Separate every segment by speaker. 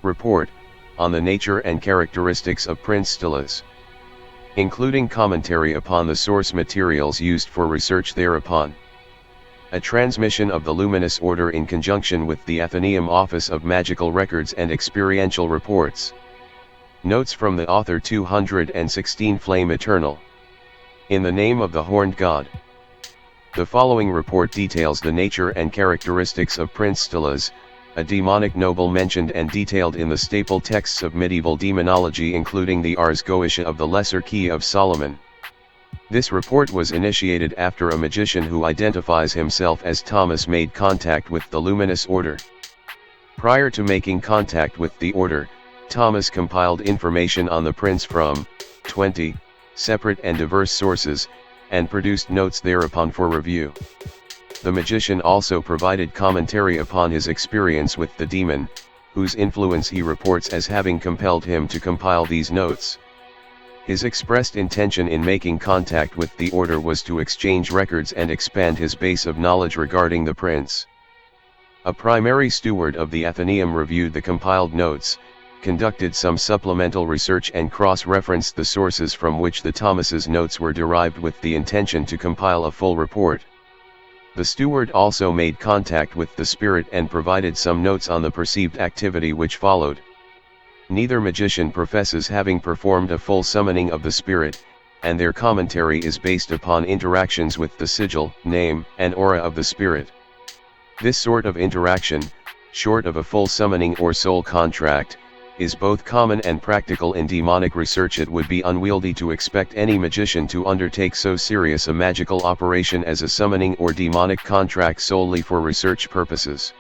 Speaker 1: Report on the nature and characteristics of Prince Stolas, including commentary upon the source materials used for research thereupon. A transmission of the luminous order in conjunction with the Athenaeum Office of Magical Records and Experiential Reports. Notes from the author 216 Flame Eternal. In the name of the Horned God. The following report details the nature and characteristics of Prince Stolas, a demonic noble mentioned and detailed in the staple texts of medieval demonology, including the Ars Goetia of the Lesser Key of Solomon. This report was initiated after a magician who identifies himself as Thomas made contact with the luminous order. Prior to making contact with the order, Thomas compiled information on the prince from 20 separate and diverse sources, and produced notes thereupon for review. The magician also provided commentary upon his experience with the demon, whose influence he reports as having compelled him to compile these notes. His expressed intention in making contact with the order was to exchange records and expand his base of knowledge regarding the prince. A primary steward of the Athenaeum reviewed the compiled notes, conducted some supplemental research and cross-referenced the sources from which the Thomas's notes were derived with the intention to compile a full report. The steward also made contact with the spirit and provided some notes on the perceived activity which followed. Neither magician professes having performed a full summoning of the spirit, and their commentary is based upon interactions with the sigil, name, and aura of the spirit. This sort of interaction, short of a full summoning or soul contract, is both common and practical in demonic research. It would be unwieldy to expect any magician to undertake so serious a magical operation as a summoning or demonic contract solely for research purposes.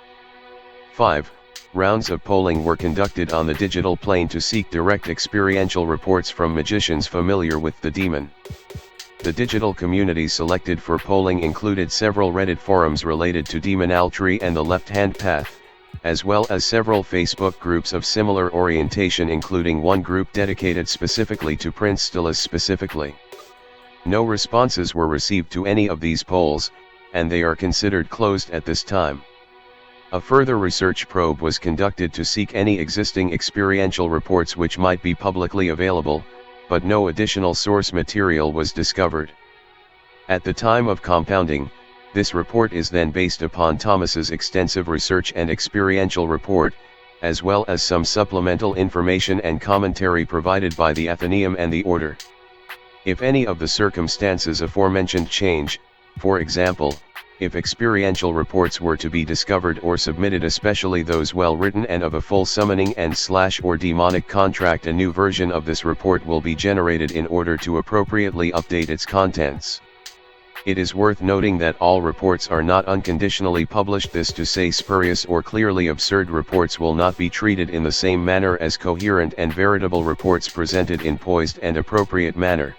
Speaker 1: 5. Rounds of polling were conducted on the digital plane to seek direct experiential reports from magicians familiar with the demon. The digital community selected for polling included several Reddit forums related to demonaltry and the left-hand path, as well as several Facebook groups of similar orientation, including one group dedicated specifically to Prince Stolas specifically. No responses were received to any of these polls, and they are considered closed at this time. A further research probe was conducted to seek any existing experiential reports which might be publicly available, but no additional source material was discovered. At the time of compounding, this report is then based upon Thomas's extensive research and experiential report, as well as some supplemental information and commentary provided by the Athenaeum and the Order. If any of the circumstances aforementioned change, for example, if experiential reports were to be discovered or submitted, especially those well written and of a full summoning and/or demonic contract, a new version of this report will be generated in order to appropriately update its contents. It is worth noting that all reports are not unconditionally published. This to say spurious or clearly absurd reports will not be treated in the same manner as coherent and veritable reports presented in poised and appropriate manner.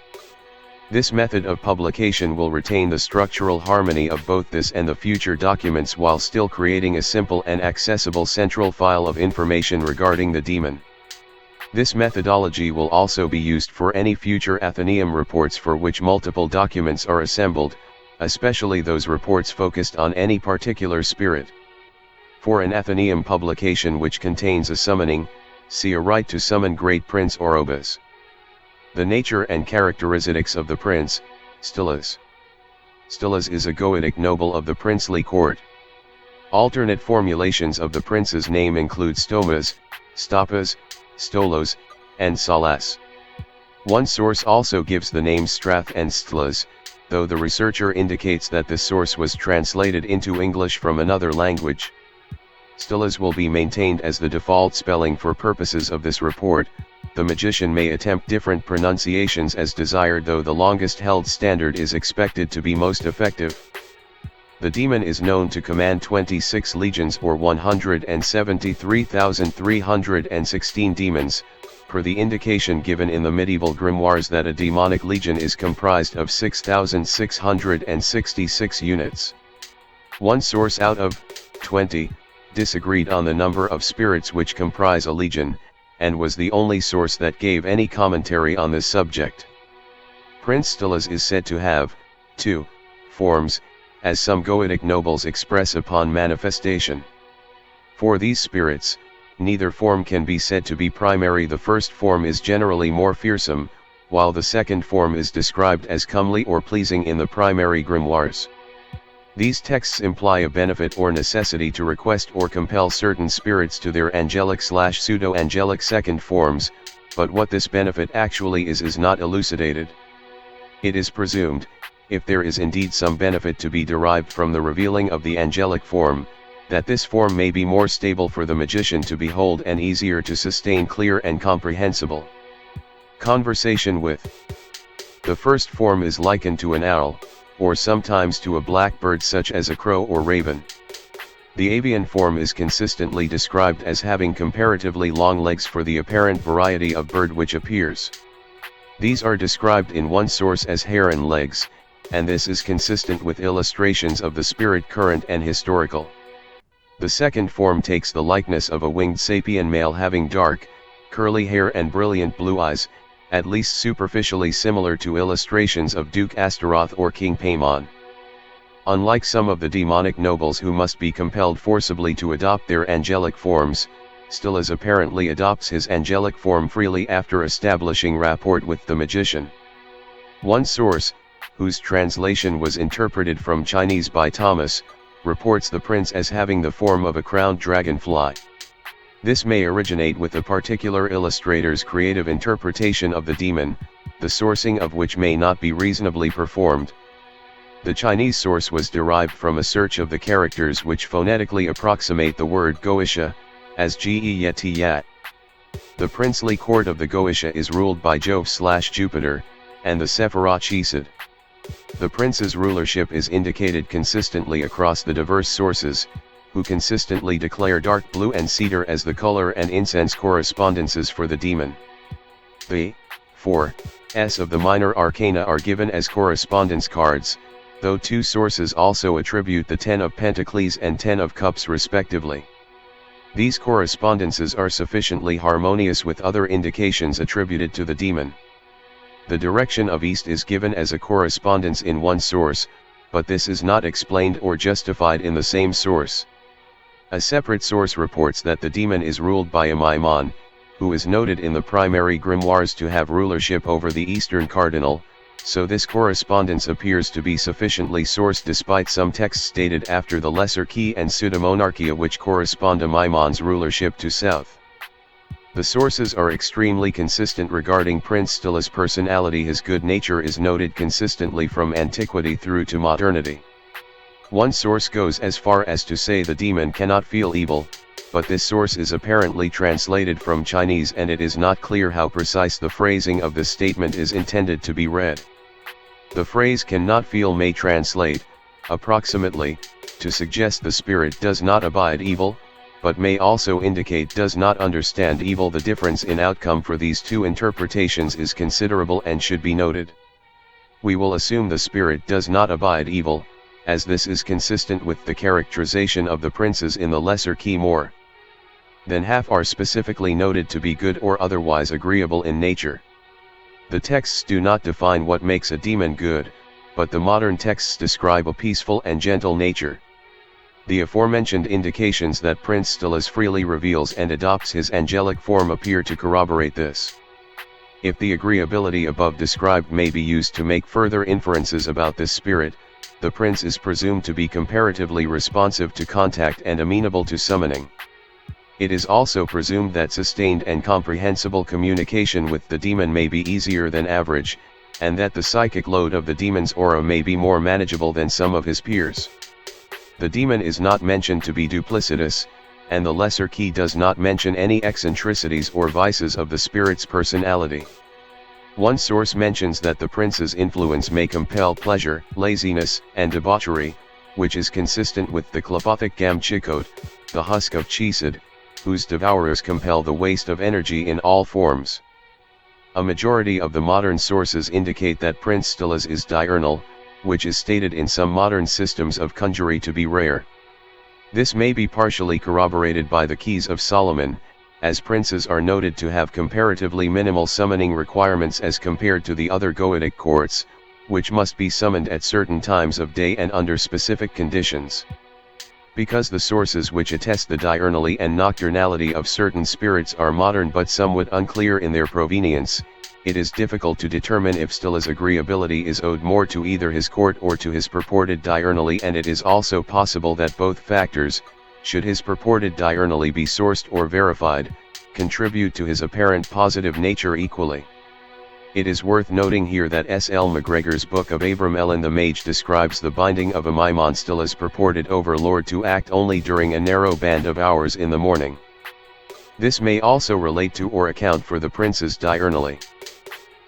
Speaker 1: This method of publication will retain the structural harmony of both this and the future documents while still creating a simple and accessible central file of information regarding the demon. This methodology will also be used for any future Athenaeum reports for which multiple documents are assembled, especially those reports focused on any particular spirit. For an Athenaeum publication which contains a summoning, see a right to summon Great Prince Orobas. The nature and characteristics of the Prince, Stolas. Stolas is a Goetic noble of the princely court. Alternate formulations of the prince's name include Stomas, Stopas, Stolos, and Stolas. One source also gives the names Strath and Stolas, though the researcher indicates that the source was translated into English from another language. Stolas will be maintained as the default spelling for purposes of this report. The magician may attempt different pronunciations as desired, though the longest held standard is expected to be most effective. The demon is known to command 26 legions or 173,316 demons, per the indication given in the medieval grimoires that a demonic legion is comprised of 6,666 units. One source out of 20, disagreed on the number of spirits which comprise a legion, and was the only source that gave any commentary on this subject. Prince Stolas is said to have 2 forms, as some Goetic nobles express upon manifestation. For these spirits, neither form can be said to be primary. The first form is generally more fearsome, while the second form is described as comely or pleasing in the primary grimoires. These texts imply a benefit or necessity to request or compel certain spirits to their angelic/pseudo-angelic second forms, but what this benefit actually is not elucidated. It is presumed, if there is indeed some benefit to be derived from the revealing of the angelic form, that this form may be more stable for the magician to behold and easier to sustain, clear and comprehensible. Conversation with. The first form is likened to an owl, or sometimes to a black bird such as a crow or raven. The avian form is consistently described as having comparatively long legs for the apparent variety of bird which appears. These are described in one source as heron legs, and this is consistent with illustrations of the spirit current and historical. The second form takes the likeness of a winged sapien male having dark, curly hair and brilliant blue eyes, at least superficially similar to illustrations of Duke Astaroth or King Paimon. Unlike some of the demonic nobles who must be compelled forcibly to adopt their angelic forms, Stolas apparently adopts his angelic form freely after establishing rapport with the magician. One source, whose translation was interpreted from Chinese by Thomas, reports the prince as having the form of a crowned dragonfly. This may originate with a particular illustrator's creative interpretation of the demon, the sourcing of which may not be reasonably performed. The Chinese source was derived from a search of the characters which phonetically approximate the word Goetia, as Ge-yet. The princely court of the Goetia is ruled by Jove/Jupiter, and the Sephiroth Chesed. The prince's rulership is indicated consistently across the diverse sources, who consistently declare dark blue and cedar as the color and incense correspondences for the demon. The 4s of the minor arcana are given as correspondence cards, though two sources also attribute the 10 of Pentacles and 10 of Cups respectively. These correspondences are sufficiently harmonious with other indications attributed to the demon. The direction of east is given as a correspondence in one source, but this is not explained or justified in the same source. A separate source reports that the demon is ruled by a Maimon, who is noted in the primary grimoires to have rulership over the eastern cardinal, so this correspondence appears to be sufficiently sourced despite some texts stated after the Lesser Key and Pseudomonarchia which correspond to Maimon's rulership to south. The sources are extremely consistent regarding Prince Stolas' personality. His good nature is noted consistently from antiquity through to modernity. One source goes as far as to say the demon cannot feel evil, but this source is apparently translated from Chinese and it is not clear how precise the phrasing of this statement is intended to be read. The phrase cannot feel may translate, approximately, to suggest the spirit does not abide evil, but may also indicate does not understand evil. The difference in outcome for these two interpretations is considerable and should be noted. We will assume the spirit does not abide evil, as this is consistent with the characterization of the princes in the Lesser Key. More than half are specifically noted to be good or otherwise agreeable in nature. The texts do not define what makes a demon good, but the modern texts describe a peaceful and gentle nature. The aforementioned indications that Prince Stolas freely reveals and adopts his angelic form appear to corroborate this. If the agreeability above described may be used to make further inferences about this spirit, the prince is presumed to be comparatively responsive to contact and amenable to summoning. It is also presumed that sustained and comprehensible communication with the demon may be easier than average, and that the psychic load of the demon's aura may be more manageable than some of his peers. The demon is not mentioned to be duplicitous, and the Lesser Key does not mention any eccentricities or vices of the spirit's personality. One source mentions that the prince's influence may compel pleasure, laziness, and debauchery, which is consistent with the Klapothic Gamchikot, the husk of Chesed, whose devourers compel the waste of energy in all forms. A majority of the modern sources indicate that Prince Stolas is diurnal, which is stated in some modern systems of conjury to be rare. This may be partially corroborated by the Keys of Solomon, as princes are noted to have comparatively minimal summoning requirements as compared to the other Goetic courts, which must be summoned at certain times of day and under specific conditions. Because the sources which attest the diurnality and nocturnality of certain spirits are modern but somewhat unclear in their provenience, it is difficult to determine if Stolas' agreeability is owed more to either his court or to his purported diurnality, and it is also possible that both factors, should his purported diurnality be sourced or verified, contribute to his apparent positive nature equally. It is worth noting here that S. L. MacGregor's book of Abram Ellen the Mage describes the binding of a Maimon Stolas' purported overlord to act only during a narrow band of hours in the morning. This may also relate to or account for the prince's diurnality.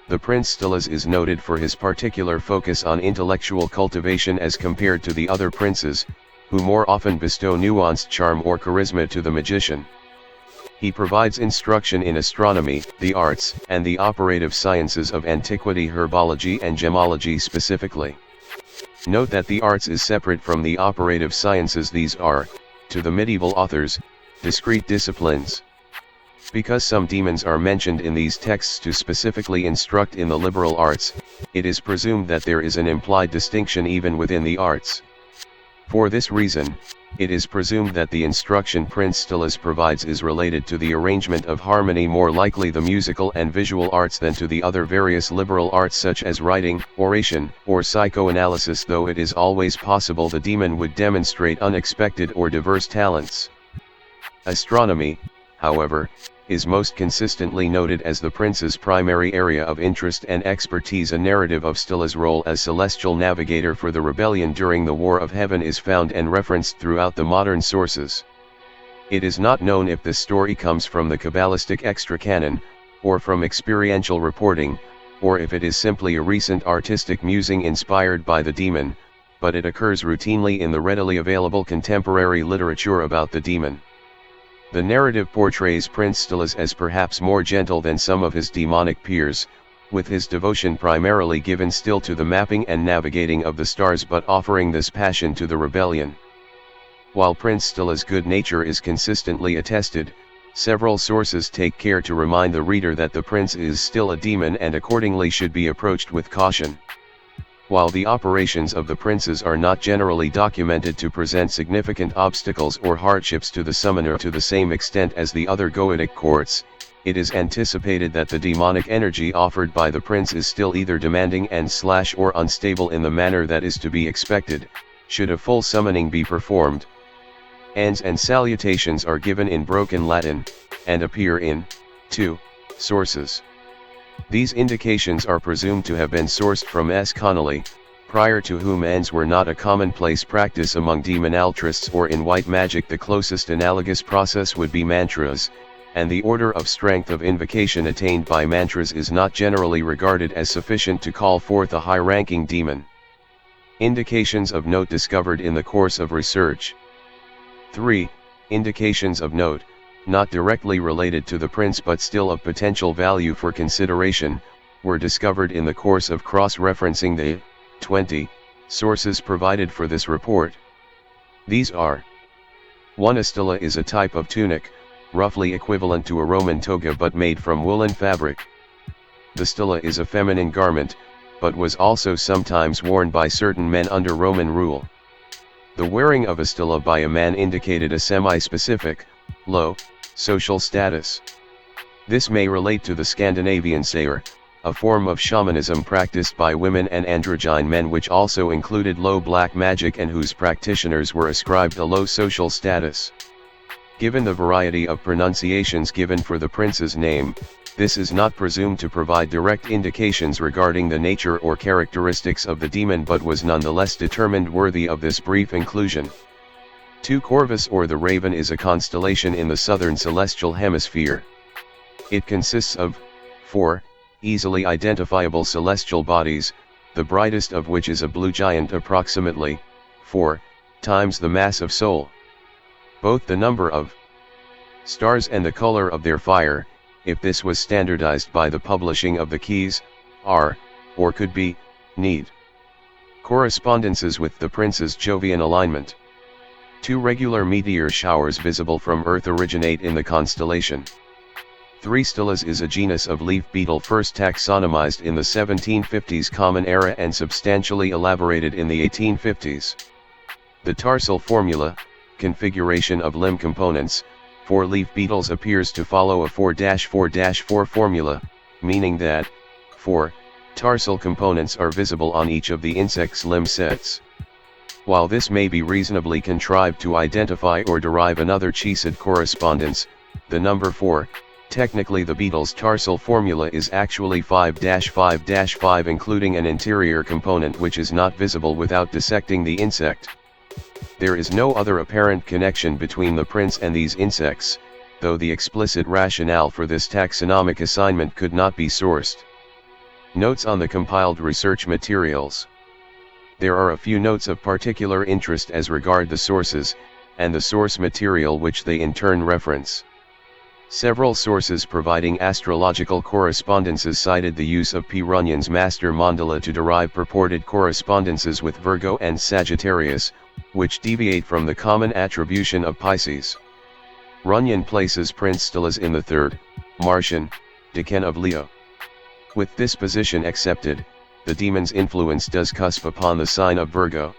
Speaker 1: The Prince Stolas is noted for his particular focus on intellectual cultivation as compared to the other princes, who more often bestow nuanced charm or charisma to the magician. He provides instruction in astronomy, the arts, and the operative sciences of antiquity, herbology and gemology specifically. Note that the arts is separate from the operative sciences. These are, to the medieval authors, discrete disciplines. Because some demons are mentioned in these texts to specifically instruct in the liberal arts, it is presumed that there is an implied distinction even within the arts. For this reason, it is presumed that the instruction Prince Stolas provides is related to the arrangement of harmony, more likely the musical and visual arts, than to the other various liberal arts such as writing, oration, or psychoanalysis, though it is always possible the demon would demonstrate unexpected or diverse talents. Astronomy, however, is most consistently noted as the prince's primary area of interest and expertise. A narrative of Stolas' role as celestial navigator for the rebellion during the War of Heaven is found and referenced throughout the modern sources. It is not known if this story comes from the Kabbalistic extra-canon, or from experiential reporting, or if it is simply a recent artistic musing inspired by the demon, but it occurs routinely in the readily available contemporary literature about the demon. The narrative portrays Prince Stolas as perhaps more gentle than some of his demonic peers, with his devotion primarily given still to the mapping and navigating of the stars, but offering this passion to the rebellion. While Prince Stolas' good nature is consistently attested, several sources take care to remind the reader that the prince is still a demon and accordingly should be approached with caution. While the operations of the princes are not generally documented to present significant obstacles or hardships to the summoner to the same extent as the other Goetic courts, it is anticipated that the demonic energy offered by the prince is still either demanding and/or unstable in the manner that is to be expected, should a full summoning be performed. Ands and salutations are given in broken Latin, and appear in 2 sources. These indications are presumed to have been sourced from S. Connolly, prior to whom ands were not a commonplace practice among demonaltrists or in white magic. The closest analogous process would be mantras, and the order of strength of invocation attained by mantras is not generally regarded as sufficient to call forth a high-ranking demon. Indications of note discovered in the course of research. 3. Indications of note, not directly related to the prince but still of potential value for consideration, were discovered in the course of cross-referencing the 20 sources provided for this report. These are: 1. A stola is a type of tunic, roughly equivalent to a Roman toga but made from woolen fabric. The stola is a feminine garment, but was also sometimes worn by certain men under Roman rule. The wearing of a stola by a man indicated a semi-specific, low, social status. This may relate to the Scandinavian seer, a form of shamanism practiced by women and androgyne men which also included low black magic and whose practitioners were ascribed a low social status. Given the variety of pronunciations given for the prince's name, this is not presumed to provide direct indications regarding the nature or characteristics of the demon, but was nonetheless determined worthy of this brief inclusion. 2. Corvus or the Raven is a constellation in the southern celestial hemisphere. It consists of 4 easily identifiable celestial bodies, the brightest of which is a blue giant approximately 4 times the mass of Sol. Both the number of stars and the color of their fire, if this was standardized by the publishing of the keys, are, or could be, need correspondences with the prince's Jovian alignment. 2 regular meteor showers visible from Earth originate in the constellation. 3 Stolas is a genus of leaf beetle first taxonomized in the 1750s Common Era and substantially elaborated in the 1850s. The tarsal formula, configuration of limb components, for leaf beetles appears to follow a 4-4-4 formula, meaning that 4 tarsal components are visible on each of the insect's limb sets. While this may be reasonably contrived to identify or derive another Chesid correspondence, the number 4, technically the beetle's tarsal formula, is actually 5-5-5 including an interior component which is not visible without dissecting the insect. There is no other apparent connection between the prints and these insects, though the explicit rationale for this taxonomic assignment could not be sourced. Notes on the compiled research materials. There are a few notes of particular interest as regard the sources, and the source material which they in turn reference. Several sources providing astrological correspondences cited the use of P. Runyon's master mandala to derive purported correspondences with Virgo and Sagittarius, which deviate from the common attribution of Pisces. Runyon places Prince Stolas in the 3rd, Martian, decan of Leo. With this position accepted, the demon's influence does cusp upon the sign of Virgo.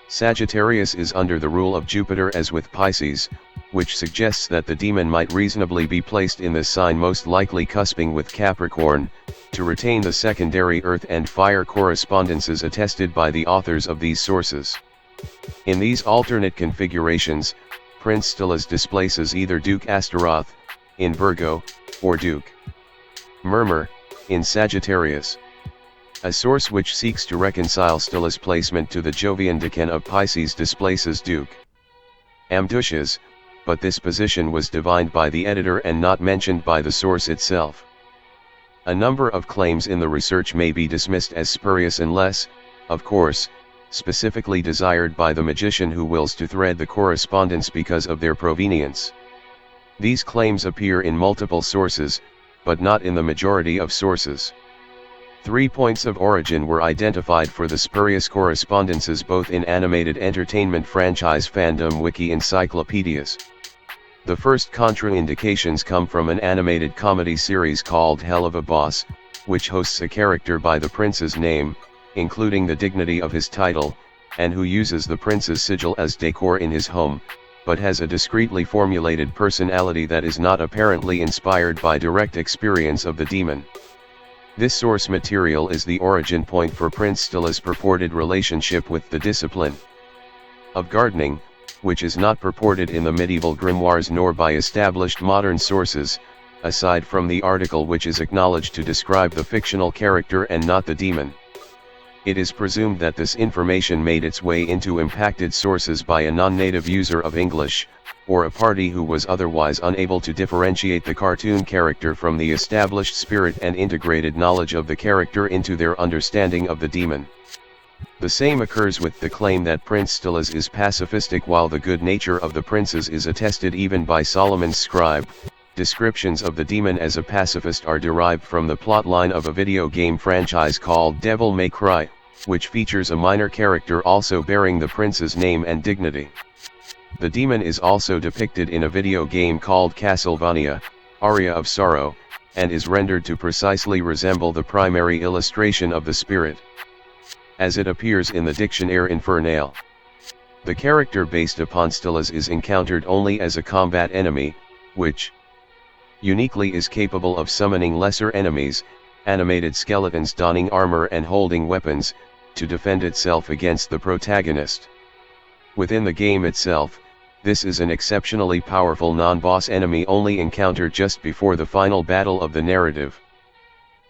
Speaker 1: Sagittarius is under the rule of Jupiter as with Pisces, which suggests that the demon might reasonably be placed in this sign, most likely cusping with Capricorn, to retain the secondary earth and fire correspondences attested by the authors of these sources. In these alternate configurations, Prince Stolas displaces either Duke Astaroth, in Virgo, or Duke Murmur, in Sagittarius. A source which seeks to reconcile Stolas' placement to the Jovian decan of Pisces displaces Duke Amdushas, but this position was divined by the editor and not mentioned by the source itself. A number of claims in the research may be dismissed as spurious unless, of course, specifically desired by the magician who wills to thread the correspondence because of their provenience. These claims appear in multiple sources, but not in the majority of sources. 3 points of origin were identified for the spurious correspondences both in animated entertainment franchise fandom wiki encyclopedias. The first contraindications come from an animated comedy series called Hell of a Boss, which hosts a character by the prince's name, including the dignity of his title, and who uses the prince's sigil as decor in his home, but has a discreetly formulated personality that is not apparently inspired by direct experience of the demon. This source material is the origin point for Prince Stolas' purported relationship with the discipline of gardening, which is not purported in the medieval grimoires nor by established modern sources, aside from the article which is acknowledged to describe the fictional character and not the demon. It is presumed that this information made its way into impacted sources by a non-native user of English, or a party who was otherwise unable to differentiate the cartoon character from the established spirit and integrated knowledge of the character into their understanding of the demon. The same occurs with the claim that Prince Stolas is pacifistic, while the good nature of the princes is attested even by Solomon's scribe. Descriptions of the demon as a pacifist are derived from the plotline of a video game franchise called Devil May Cry, which features a minor character also bearing the prince's name and dignity. The demon is also depicted in a video game called Castlevania, Aria of Sorrow, and is rendered to precisely resemble the primary illustration of the spirit, as it appears in the Dictionnaire Infernale. The character based upon Stolas is encountered only as a combat enemy, which uniquely is capable of summoning lesser enemies, animated skeletons donning armor and holding weapons, to defend itself against the protagonist. Within the game itself, this is an exceptionally powerful non-boss enemy only encountered just before the final battle of the narrative.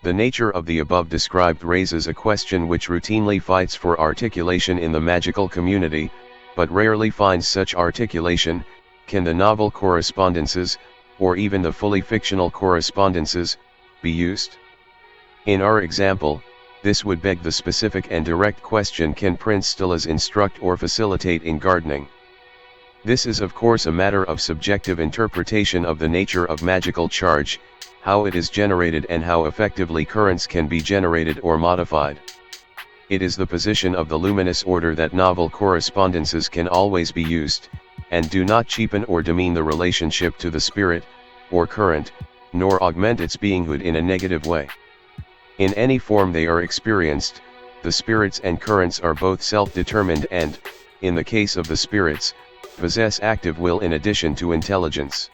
Speaker 1: The nature of the above described raises a question which routinely fights for articulation in the magical community, but rarely finds such articulation: can the novel correspondences, or even the fully fictional correspondences, be used? In our example, this would beg the specific and direct question: can Prince Stolas instruct or facilitate in gardening? This is of course a matter of subjective interpretation of the nature of magical charge, how it is generated and how effectively currents can be generated or modified. It is the position of the luminous order that novel correspondences can always be used, and do not cheapen or demean the relationship to the spirit, or current, nor augment its beinghood in a negative way. In any form they are experienced, the spirits and currents are both self-determined and, in the case of the spirits, possess active will in addition to intelligence.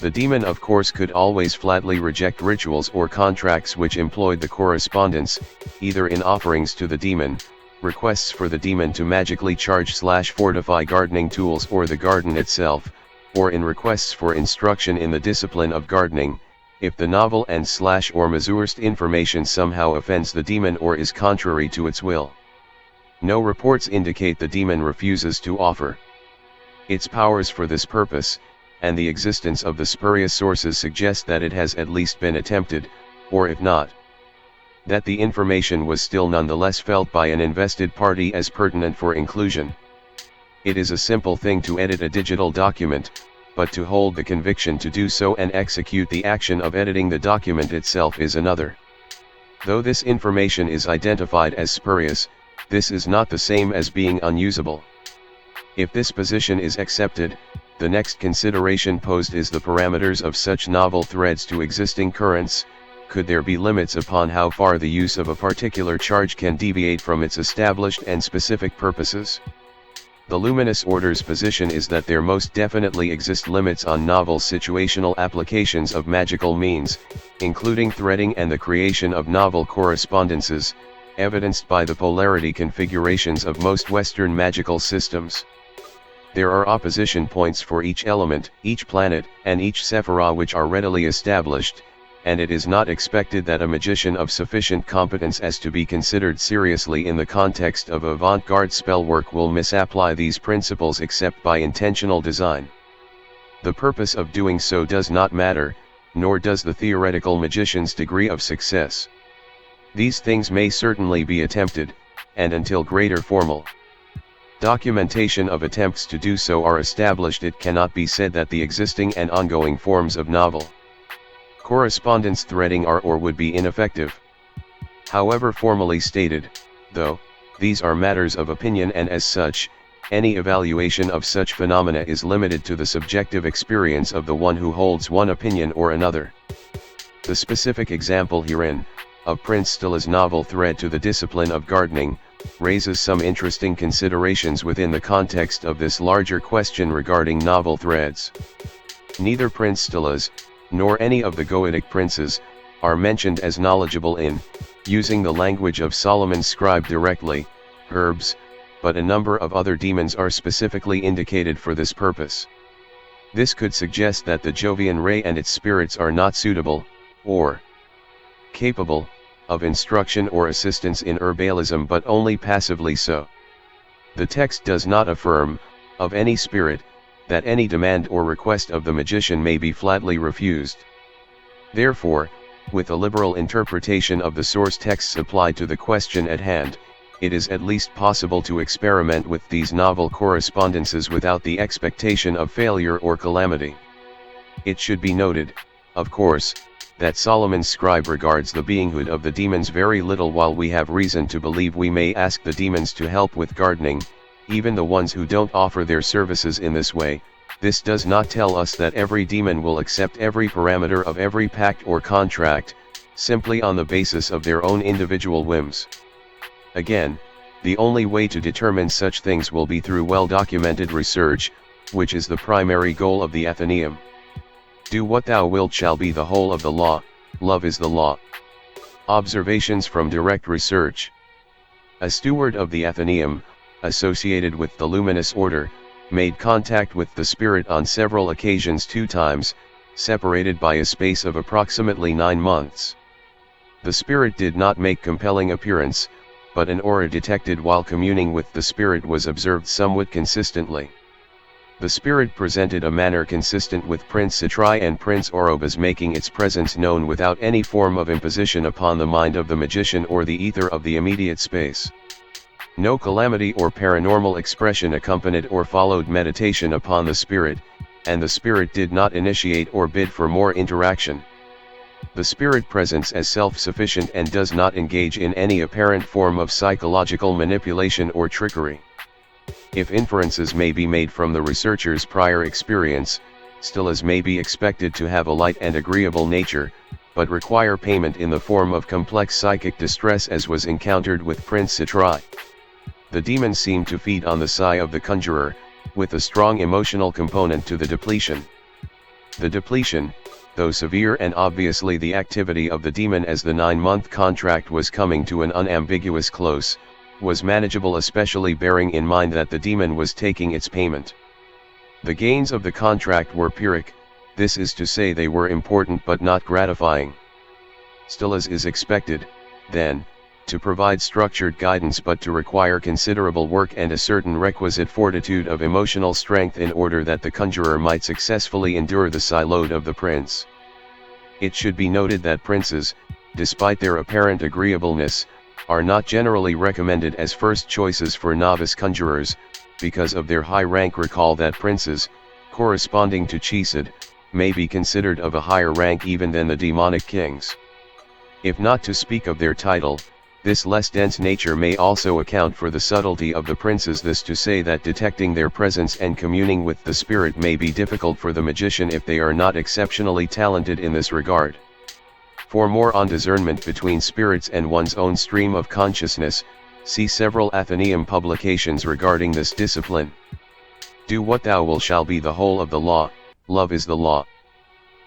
Speaker 1: The demon of course could always flatly reject rituals or contracts which employed the correspondence, either in offerings to the demon, requests for the demon to magically charge/fortify gardening tools or the garden itself, or in requests for instruction in the discipline of gardening, if the novel and/or mazurst information somehow offends the demon or is contrary to its will. No reports indicate the demon refuses to offer its powers for this purpose, and the existence of the spurious sources suggest that it has at least been attempted, or if not, that the information was still nonetheless felt by an invested party as pertinent for inclusion. It is a simple thing to edit a digital document, but to hold the conviction to do so and execute the action of editing the document itself is another. Though this information is identified as spurious, this is not the same as being unusable. If this position is accepted, the next consideration posed is the parameters of such novel threads to existing currents. Could there be limits upon how far the use of a particular charge can deviate from its established and specific purposes? The luminous order's position is that there most definitely exist limits on novel situational applications of magical means, including threading and the creation of novel correspondences, evidenced by the polarity configurations of most Western magical systems. There are opposition points for each element, each planet, and each sephira which are readily established, and it is not expected that a magician of sufficient competence as to be considered seriously in the context of avant-garde spellwork will misapply these principles except by intentional design. The purpose of doing so does not matter, nor does the theoretical magician's degree of success. These things may certainly be attempted, and until greater formal documentation of attempts to do so are established, it cannot be said that the existing and ongoing forms of novel correspondence threading are or would be ineffective. However formally stated, though, these are matters of opinion, and as such, any evaluation of such phenomena is limited to the subjective experience of the one who holds one opinion or another. The specific example herein, of Prince Stolas' novel thread to the discipline of gardening, raises some interesting considerations within the context of this larger question regarding novel threads. Neither Prince Stolas, nor any of the Goetic princes, are mentioned as knowledgeable in, using the language of Solomon's scribe directly, herbs, but a number of other demons are specifically indicated for this purpose. This could suggest that the Jovian ray and its spirits are not suitable, or capable, of instruction or assistance in herbalism, but only passively so. The text does not affirm, of any spirit, that any demand or request of the magician may be flatly refused. Therefore, with a liberal interpretation of the source texts applied to the question at hand, it is at least possible to experiment with these novel correspondences without the expectation of failure or calamity. It should be noted, of course, that Solomon's scribe regards the beinghood of the demons very little, while we have reason to believe we may ask the demons to help with gardening, even the ones who don't offer their services in this way. This does not tell us that every demon will accept every parameter of every pact or contract, simply on the basis of their own individual whims. Again, the only way to determine such things will be through well-documented research, which is the primary goal of the Athenaeum. Do what thou wilt shall be the whole of the law, love is the law. Observations from direct research. A steward of the Athenaeum, associated with the luminous order, made contact with the spirit on several occasions 2 times, separated by a space of approximately 9 months. The spirit did not make compelling appearance, but an aura detected while communing with the spirit was observed somewhat consistently. The spirit presented a manner consistent with Prince Citrai and Prince Orobas, making its presence known without any form of imposition upon the mind of the magician or the ether of the immediate space. No calamity or paranormal expression accompanied or followed meditation upon the spirit, and the spirit did not initiate or bid for more interaction. The spirit presents as self-sufficient and does not engage in any apparent form of psychological manipulation or trickery. If inferences may be made from the researcher's prior experience, Stolas may be expected to have a light and agreeable nature, but require payment in the form of complex psychic distress, as was encountered with Prince Citrai. The demon seemed to feed on the sigh of the conjurer, with a strong emotional component to the depletion. The depletion, though severe and obviously the activity of the demon as the 9-month contract was coming to an unambiguous close, was manageable, especially bearing in mind that the demon was taking its payment. The gains of the contract were pyrrhic, this is to say they were important but not gratifying. Stolas is expected, then, to provide structured guidance, but to require considerable work and a certain requisite fortitude of emotional strength in order that the conjurer might successfully endure the sigh load of the prince. It should be noted that princes, despite their apparent agreeableness, are not generally recommended as first choices for novice conjurers, because of their high rank. Recall that princes, corresponding to Chesed, may be considered of a higher rank even than the demonic kings. If not to speak of their title, this less dense nature may also account for the subtlety of the princes, this to say that detecting their presence and communing with the spirit may be difficult for the magician if they are not exceptionally talented in this regard. For more on discernment between spirits and one's own stream of consciousness, see several Athenaeum publications regarding this discipline. Do what thou wilt shall be the whole of the law, love is the law.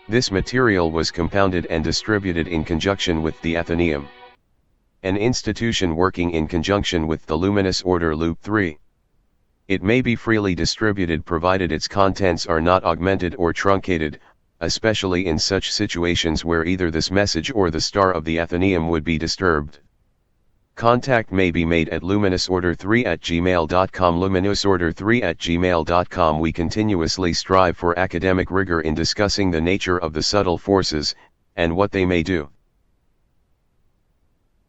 Speaker 1: This material was compounded and distributed in conjunction with the Athenaeum, an institution working in conjunction with the Luminous Order Loop 3. It may be freely distributed provided its contents are not augmented or truncated, especially in such situations where either this message or the star of the Athenaeum would be disturbed. Contact may be made at luminousorder3@gmail.com. luminousorder3@gmail.com. We continuously strive for academic rigor in discussing the nature of the subtle forces, and what they may do.